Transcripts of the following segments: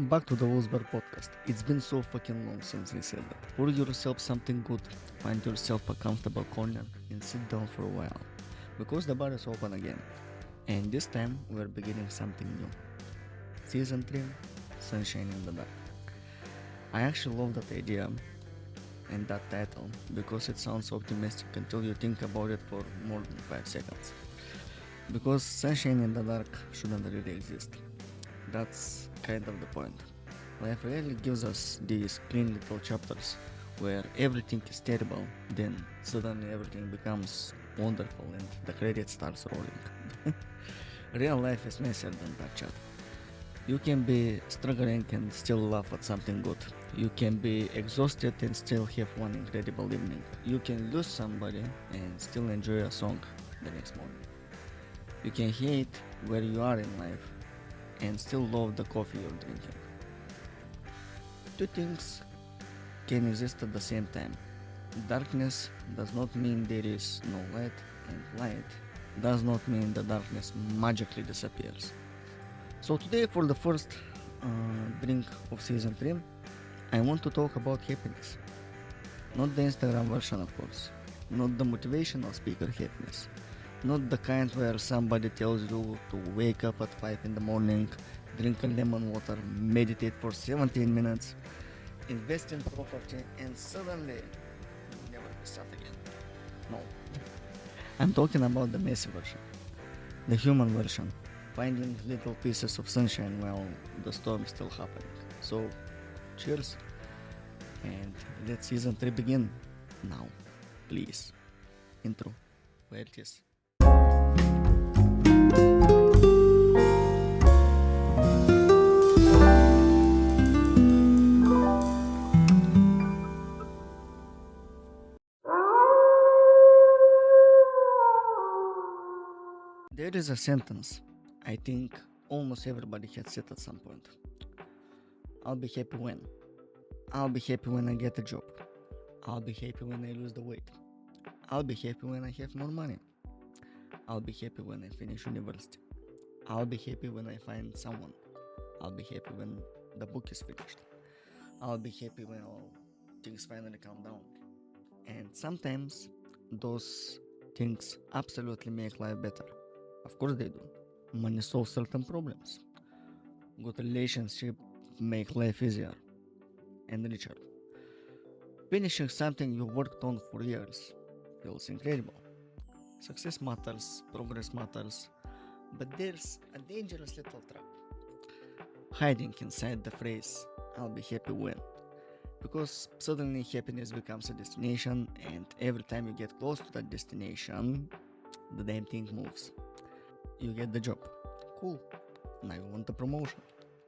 back to the Wolfsburg podcast. It's been so fucking long since we said that. Pour yourself something good, find yourself a comfortable corner, and sit down for a while. Because the bar is open again. And this time we're beginning something new. Season 3, Sunshine in the Dark. I actually love that idea and that title because it sounds optimistic until you think about it for more than 5 seconds. Because sunshine in the dark shouldn't really exist. That's kind of the point. Life rarely gives us these clean little chapters where everything is terrible, then suddenly everything becomes wonderful and the credit starts rolling. Real life is messier than that chat. You can be struggling and still laugh at something good. You can be exhausted and still have one incredible evening. You can lose somebody and still enjoy a song the next morning. You can hate where you are in life and still love the coffee you're drinking. Two things can exist at the same time. Darkness does not mean there is no light, and light does not mean the darkness magically disappears. So today, for the first drink of season 3, I want to talk about happiness. Not the Instagram version, of course. Not the motivational speaker happiness. Not the kind where somebody tells you to wake up at 5 in the morning, drink a lemon water, meditate for 17 minutes, invest in property, and suddenly you'll never be sad again. No. I'm talking about the messy version, the human version, finding little pieces of sunshine while the storm is still happening. So, cheers, and let season 3 begin. Now, please, intro, where it is. There is a sentence I think almost everybody has said at some point. I'll be happy when. I'll be happy when I get a job. I'll be happy when I lose the weight. I'll be happy when I have more money. I'll be happy when I finish university. I'll be happy when I find someone. I'll be happy when the book is finished. I'll be happy when all things finally calm down. And sometimes those things absolutely make life better. Of course they do. Money solves certain problems. Good relationship make life easier and richer. Finishing something you worked on for years feels incredible. Success matters, progress matters, but there's a dangerous little trap hiding inside the phrase I'll be happy when. Because suddenly happiness becomes a destination, and every time you get close to that destination, the damn thing moves. You get the job. Cool. Now you want the promotion.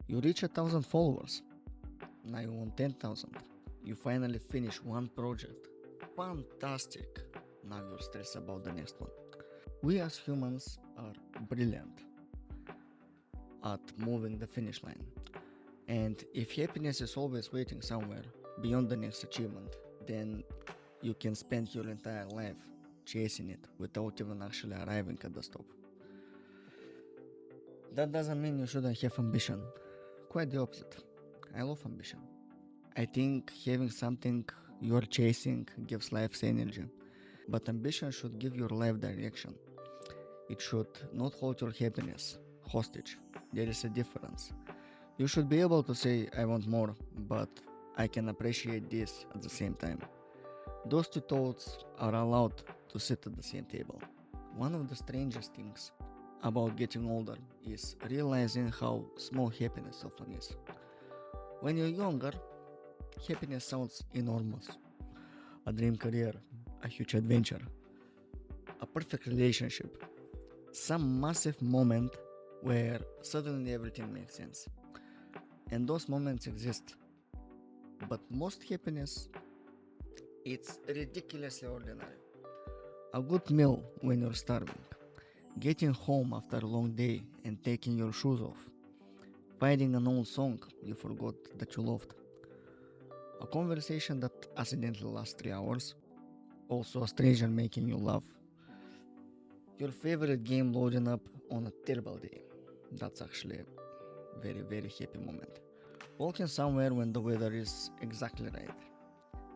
You reach 1,000 followers. Now you want 10,000. You finally finish one project. Fantastic. Now you're stressed about the next one. We as humans are brilliant at moving the finish line. And if happiness is always waiting somewhere beyond the next achievement, then you can spend your entire life chasing it without even actually arriving at the stop. That doesn't mean you shouldn't have ambition. Quite the opposite. I love ambition. I think having something you're chasing gives life energy. But ambition should give your life direction. It should not hold your happiness hostage. There is a difference. You should be able to say, I want more, but I can appreciate this at the same time. Those two thoughts are allowed to sit at the same table. One of the strangest things about getting older is realizing how small happiness often is. When you're younger, happiness sounds enormous. A dream career, a huge adventure, a perfect relationship, some massive moment where suddenly everything makes sense. And those moments exist. But most happiness, it's ridiculously ordinary. A good meal when you're starving, getting home after a long day and taking your shoes off, finding an old song you forgot that you loved, a conversation that accidentally lasts 3 hours, also a stranger making you laugh, your favorite game loading up on a terrible day. That's actually a very, very happy moment. Walking somewhere when the weather is exactly right.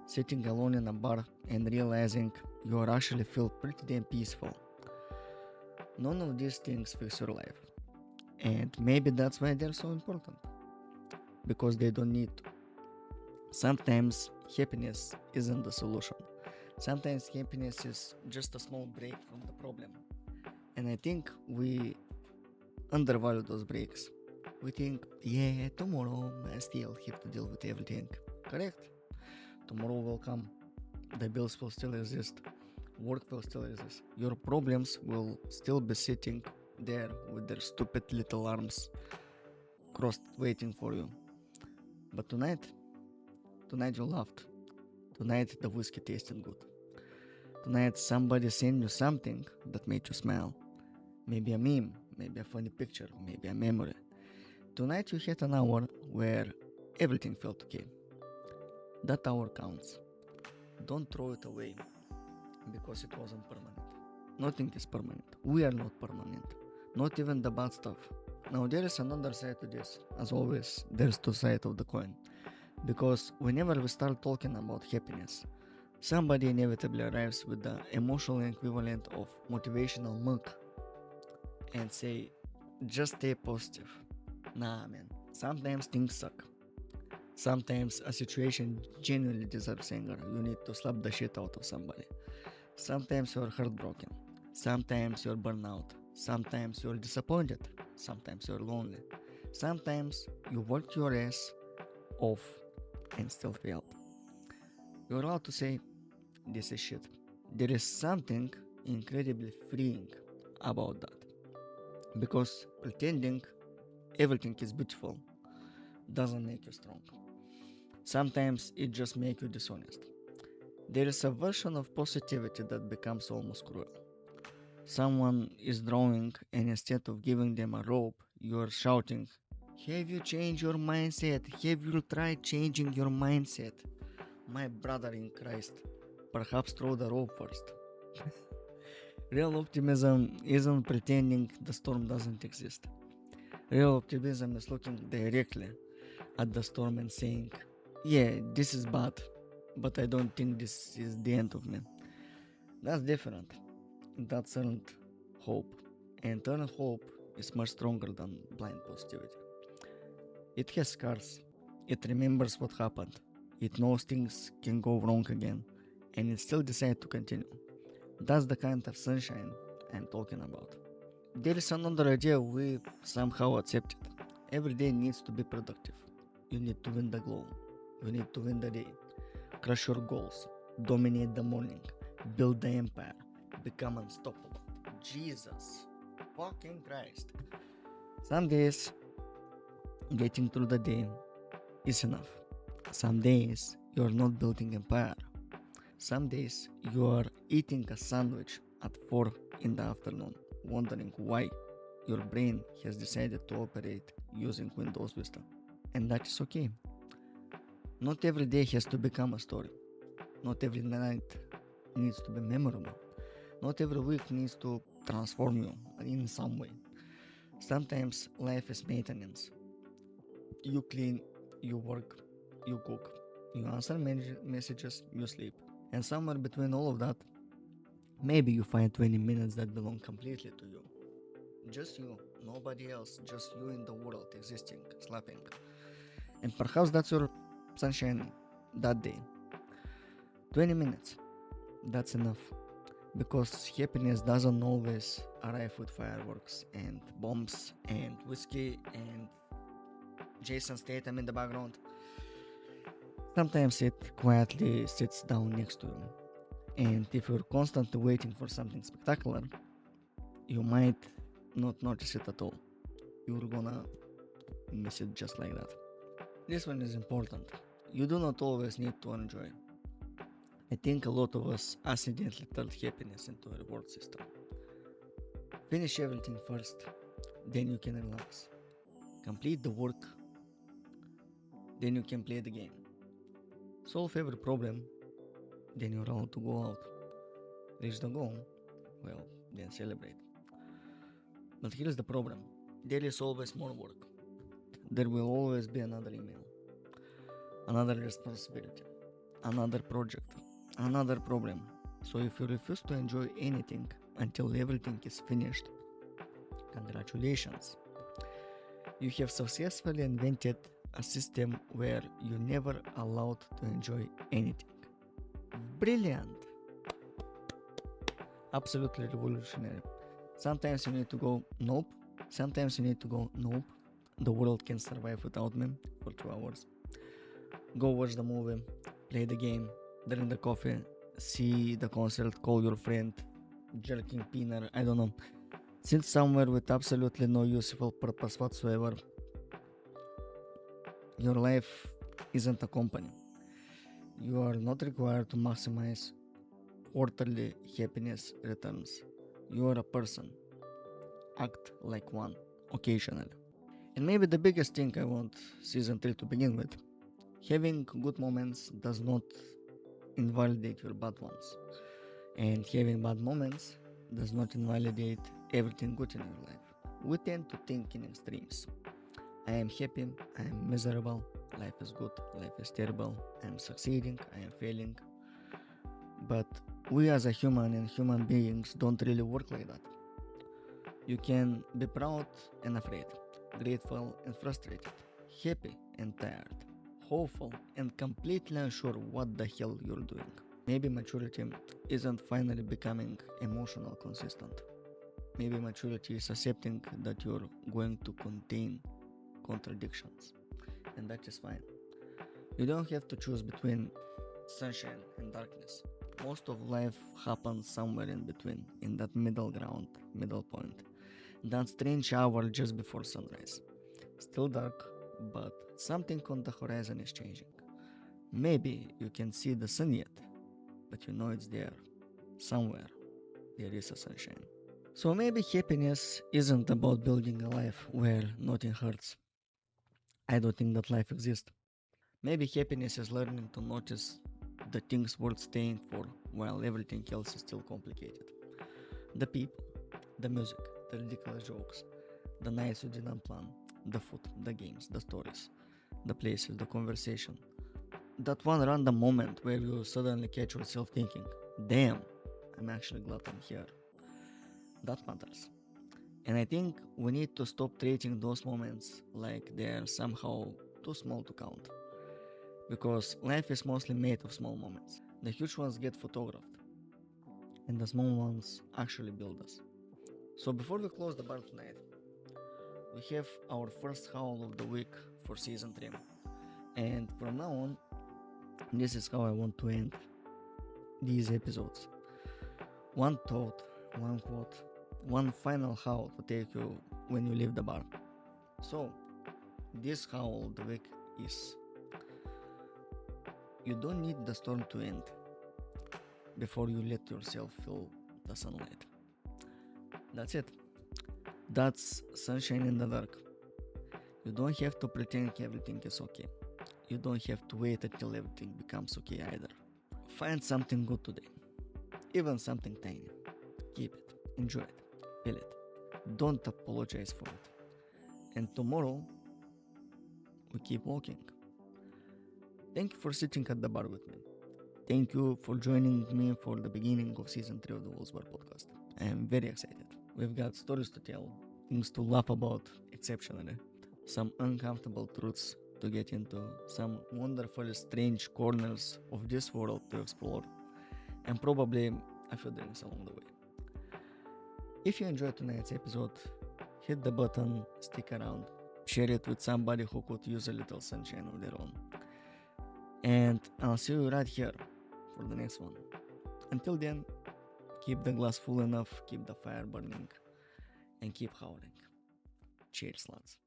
Sitting alone in a bar and realizing you are actually feel pretty damn peaceful. None of these things fix your life. And maybe that's why they're so important. Because they don't need to. Sometimes happiness isn't the solution. Sometimes happiness is just a small break from the problem. And I think we undervalue those breaks. We think, yeah, tomorrow I still have to deal with everything. Correct. Tomorrow will come. The bills will still exist. Work will still exist. Your problems will still be sitting there with their stupid little arms crossed waiting for you. But tonight you laughed. Tonight the whiskey tasted good. Tonight somebody sent you something that made you smile. Maybe a meme, maybe a funny picture, maybe a memory. Tonight you had an hour where everything felt okay. That hour counts. Don't throw it away because it wasn't permanent. Nothing is permanent. We are not permanent. Not even the bad stuff. Now there is another side to this. As always, there's two sides of the coin. Because whenever we start talking about happiness, somebody inevitably arrives with the emotional equivalent of motivational mug and say, just stay positive. Nah, man. Sometimes things suck. Sometimes a situation genuinely deserves anger. You need to slap the shit out of somebody. Sometimes you're heartbroken. Sometimes you're burnout. Sometimes you're disappointed. Sometimes you're lonely. Sometimes you worked your ass off and still failed. You're allowed to say, this is shit. There is something incredibly freeing about that. Because pretending everything is beautiful doesn't make you strong. Sometimes it just makes you dishonest. There is a version of positivity that becomes almost cruel. Someone is drawing, and instead of giving them a rope, you are shouting, have you changed your mindset? Have you tried changing your mindset? My brother in Christ, perhaps throw the rope first. Real optimism isn't pretending the storm doesn't exist. Real optimism is looking directly at the storm and saying, yeah, this is bad, but I don't think this is the end of me. That's different. That's earned hope. And earned hope is much stronger than blind positivity. It has scars. It remembers what happened. It knows things can go wrong again. And it still decides to continue. That's the kind of sunshine I'm talking about. There is another idea we somehow accepted. Every day needs to be productive. You need to win the glow. You need to win the day. Crush your goals. Dominate the morning. Build the empire. Become unstoppable. Jesus fucking Christ. Some days, getting through the day is enough. Some days, you are not building empire. Some days, you are eating a sandwich at 4 in the afternoon, wondering why your brain has decided to operate using Windows Vista. And that is okay. Not every day has to become a story. Not every night needs to be memorable. Not every week needs to transform you in some way. Sometimes life is maintenance. You clean, you work, you cook, you answer messages, you sleep. And somewhere between all of that, maybe you find 20 minutes that belong completely to you. Just you, nobody else, just you in the world existing, slapping. And perhaps that's your sunshine that day. 20 minutes, that's enough. Because happiness doesn't always arrive with fireworks and bombs and whiskey and Jason Statham in the background. Sometimes it quietly sits down next to you. And if you're constantly waiting for something spectacular, you might not notice it at all. You're gonna miss it just like that. This one is important. You do not always need to enjoy. I think a lot of us accidentally turn happiness into a reward system. Finish everything first, then you can relax. Complete the work, then you can play the game. Solve every problem, then you're allowed to go out. Reach the goal, well, then celebrate. But here's the problem. There is always more work. There will always be another email, another responsibility, another project, another problem. So if you refuse to enjoy anything until everything is finished, congratulations. You have successfully invented a system where you never allowed to enjoy anything. Brilliant! Absolutely revolutionary. Sometimes you need to go, nope. Sometimes you need to go, nope. The world can survive without me for 2 hours. Go watch the movie, play the game, drink the coffee, see the concert, call your friend, jerking peanut, I don't know. Sit somewhere with absolutely no useful purpose whatsoever. Your life isn't a company. You are not required to maximize quarterly happiness returns. You are a person. Act like one occasionally. And maybe the biggest thing I want season 3 to begin with, having good moments does not invalidate your bad ones. And having bad moments does not invalidate everything good in your life. We tend to think in extremes. I am happy, I am miserable, life is good, life is terrible, I am succeeding, I am failing. But we as a human and human beings don't really work like that. You can be proud and afraid, grateful and frustrated, happy and tired, hopeful and completely unsure what the hell you're doing. Maybe maturity isn't finally becoming emotional consistent. Maybe maturity is accepting that you're going to contain contradictions, and that is fine. You don't have to choose between sunshine and darkness. Most of life happens somewhere in between, in that middle ground, middle point. That strange hour just before sunrise. Still dark, but something on the horizon is changing. Maybe you can see the sun yet, but you know it's there. Somewhere there is a sunshine. So maybe happiness isn't about building a life where nothing hurts. I don't think that life exists. Maybe happiness is learning to notice the things worth staying for while everything else is still complicated. The people, the music, the ridiculous jokes, the nights you didn't plan, the food, the games, the stories, the places, the conversation. That one random moment where you suddenly catch yourself thinking, damn, I'm actually glad I'm here. That matters. And I think we need to stop treating those moments like they're somehow too small to count. Because life is mostly made of small moments. The huge ones get photographed, and the small ones actually build us. So before we close the bar tonight, we have our first howl of the week for season 3. And from now on, this is how I want to end these episodes. One thought, one quote, one final howl to take you when you leave the bar. So, this howl of the week is: you don't need the storm to end before you let yourself feel the sunlight. That's it. That's sunshine in the dark. You don't have to pretend everything is okay. You don't have to wait until everything becomes okay either. Find something good today, even something tiny. Keep it, enjoy it, feel it. Don't apologize for it. And tomorrow, we keep walking. Thank you for sitting at the bar with me. Thank you for joining me for the beginning of season 3 of the Wolves Bar podcast. I am very excited. We've got stories to tell, things to laugh about exceptionally, some uncomfortable truths to get into, some wonderfully strange corners of this world to explore, and probably a few drinks along the way. If you enjoyed tonight's episode, hit the button, stick around, share it with somebody who could use a little sunshine of their own. And I'll see you right here for the next one. Until then, keep the glass full enough, keep the fire burning, and keep howling. Cheers, lads.